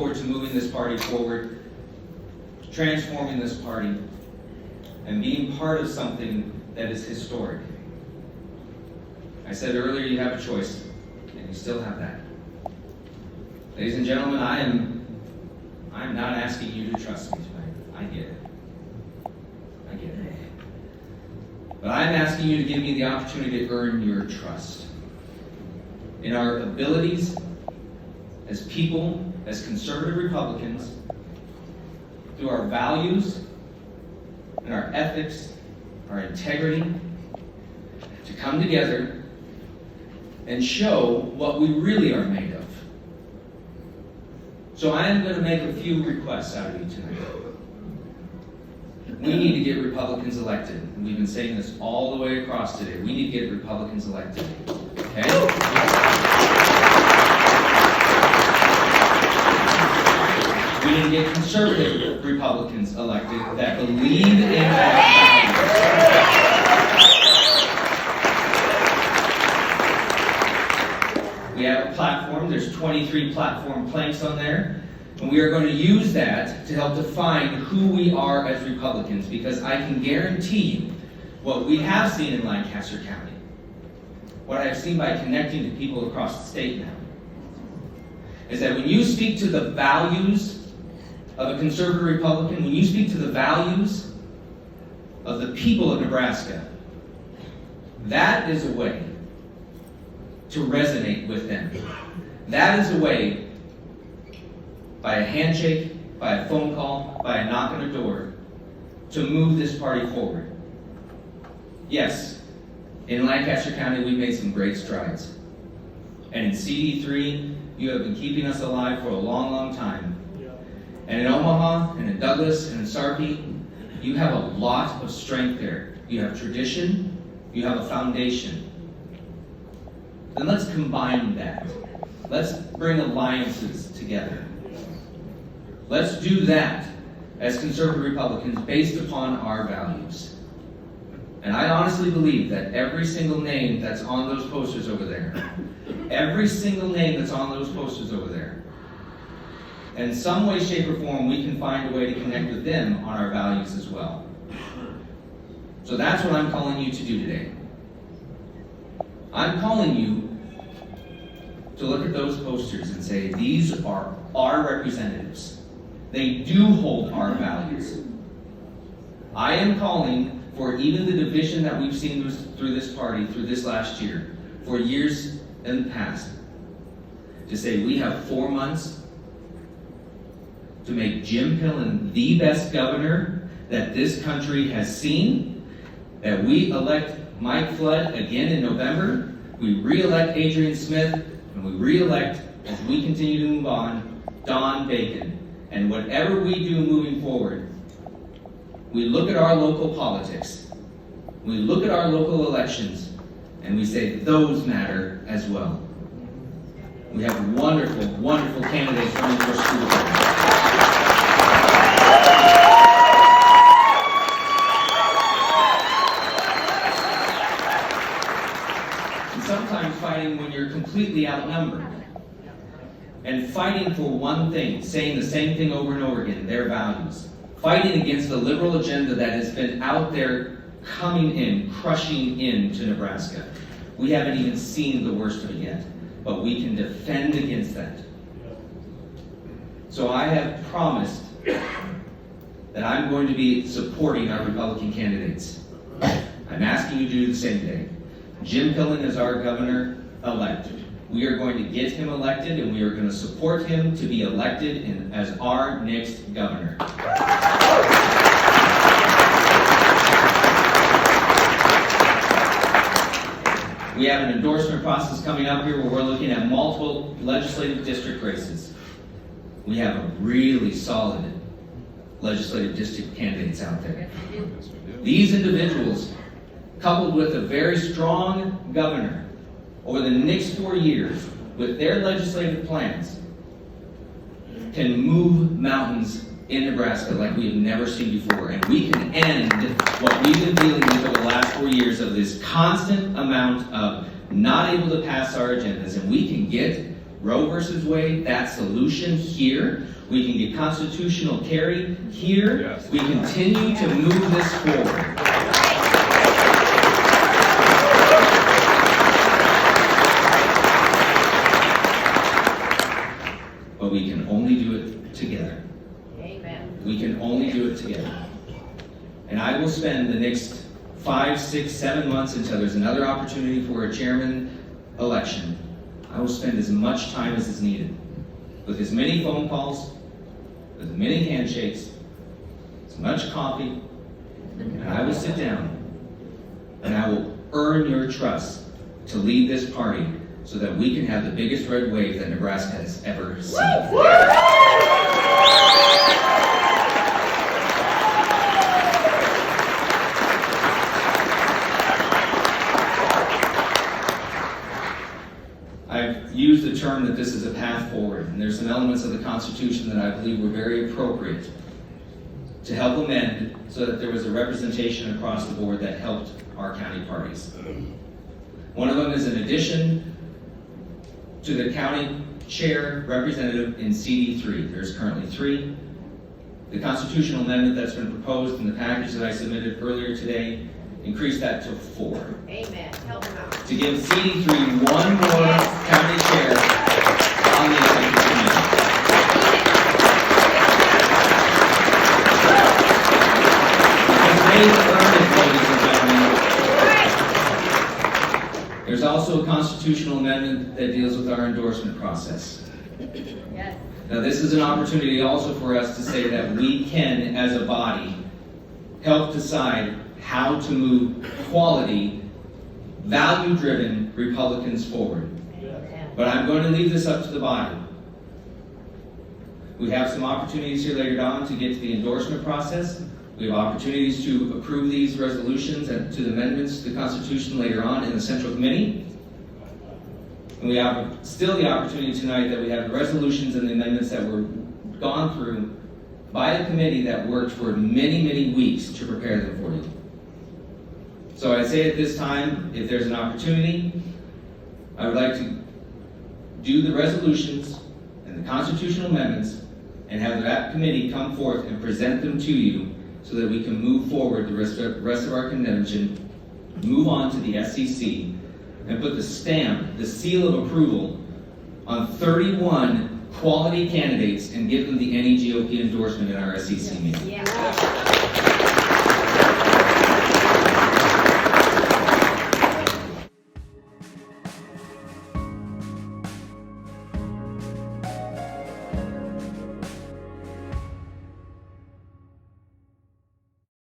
forward to moving this party forward, transforming this party, and being part of something that is historic. I said earlier you have a choice, and you still have that. Ladies and gentlemen, I am not asking you to trust me tonight. I get it. But I'm asking you to give me the opportunity to earn your trust in our abilities as people, as conservative Republicans, through our values and our ethics, our integrity, to come together and show what we really are made of. So I am going to make a few requests out of you tonight. We need to get Republicans elected. We've been saying this all the way across today. We need to get Republicans elected. Okay? We need to get conservative Republicans elected that believe in our values. We have a platform. There's 23 platform planks on there. And we are going to use that to help define who we are as Republicans, because I can guarantee you what we have seen in Lancaster County, what I've seen by connecting to people across the state now, is that when you speak to the values of a conservative Republican, when you speak to the values of the people of Nebraska, that is a way to resonate with them. That is a way, by a handshake, by a phone call, by a knock on a door, to move this party forward. Yes, in Lancaster County we've made some great strides. And in CD3, you have been keeping us alive for a long, long time. And in Omaha, and in Douglas, and in Sarpy, you have a lot of strength there. You have tradition, you have a foundation. Then let's combine that. Let's bring alliances together. Let's do that as conservative Republicans based upon our values. And I honestly believe that every single name that's on those posters over there, in some way, shape, or form, we can find a way to connect with them on our values as well. So that's what I'm calling you to do today. I'm calling you to look at those posters and say, these are our representatives. They do hold our values. I am calling for even the division that we've seen through this party, through this last year, for years in the past, to say we have 4 months to make Jim Pillen the best governor that this country has seen, that we elect Mike Flood again in November, we re-elect Adrian Smith, and we re-elect, as we continue to move on, Don Bacon. And whatever we do moving forward, we look at our local politics, we look at our local elections, and we say those matter as well. We have wonderful, wonderful candidates running for school board. And sometimes fighting when you're completely outnumbered. And fighting for one thing, saying the same thing over and over again, their values. Fighting against the liberal agenda that has been out there coming in, crushing into Nebraska. We haven't even seen the worst of it yet, but we can defend against that. So I have promised that I'm going to be supporting our Republican candidates. I'm asking you to do the same thing. Jim Pillen is our governor-elect. We are going to get him elected, and we are going to support him to be elected as our next governor. We have an endorsement process coming up here where we're looking at multiple legislative district races. We have a really solid legislative district candidates out there. These individuals, coupled with a very strong governor, over the next 4 years, with their legislative plans, can move mountains in Nebraska like we have never seen before. And we can end what we've been dealing with over the last 4 years of this constant amount of not able to pass our agendas. And we can get Roe versus Wade, that solution here. We can get constitutional carry here. Yes. We continue to move this forward. But we can only do it together. Amen. We can only do it together. And I will spend the next 5, 6, 7 months until there's another opportunity for a chairman election. I will spend as much time as is needed with as many phone calls, with as many handshakes, as much coffee, and I will sit down and I will earn your trust to lead this party so that we can have the biggest red wave that Nebraska has ever seen. I've used the term that this is a path forward, and there's some elements of the Constitution that I believe were very appropriate to help amend so that there was a representation across the board that helped our county parties. One of them is an addition to the county chair representative in CD3. There's currently 3. The constitutional amendment that's been proposed in the package that I submitted earlier today increased that to 4. Amen. Help them out. To give CD3 one more county chair on the executive committee. Because they've earned it, ladies and gentlemen. There's also a constitutional amendment that deals with our endorsement process. Yes. Now, this is an opportunity also for us to say that we can, as a body, help decide how to move quality, value-driven Republicans forward. But I'm going to leave this up to the body. We have some opportunities here later on to get to the endorsement process. We have opportunities to approve these resolutions and to the amendments to the Constitution later on in the Central Committee. And we have still the opportunity tonight that we have the resolutions and the amendments that were gone through by a committee that worked for many, many weeks to prepare them for you. So I say at this time, if there's an opportunity, I would like to do the resolutions and the constitutional amendments and have that committee come forth and present them to you so that we can move forward the rest of our convention, move on to the SEC, and put the stamp, the seal of approval on 31 quality candidates and give them the NEGOP endorsement in our SEC meeting. Yeah.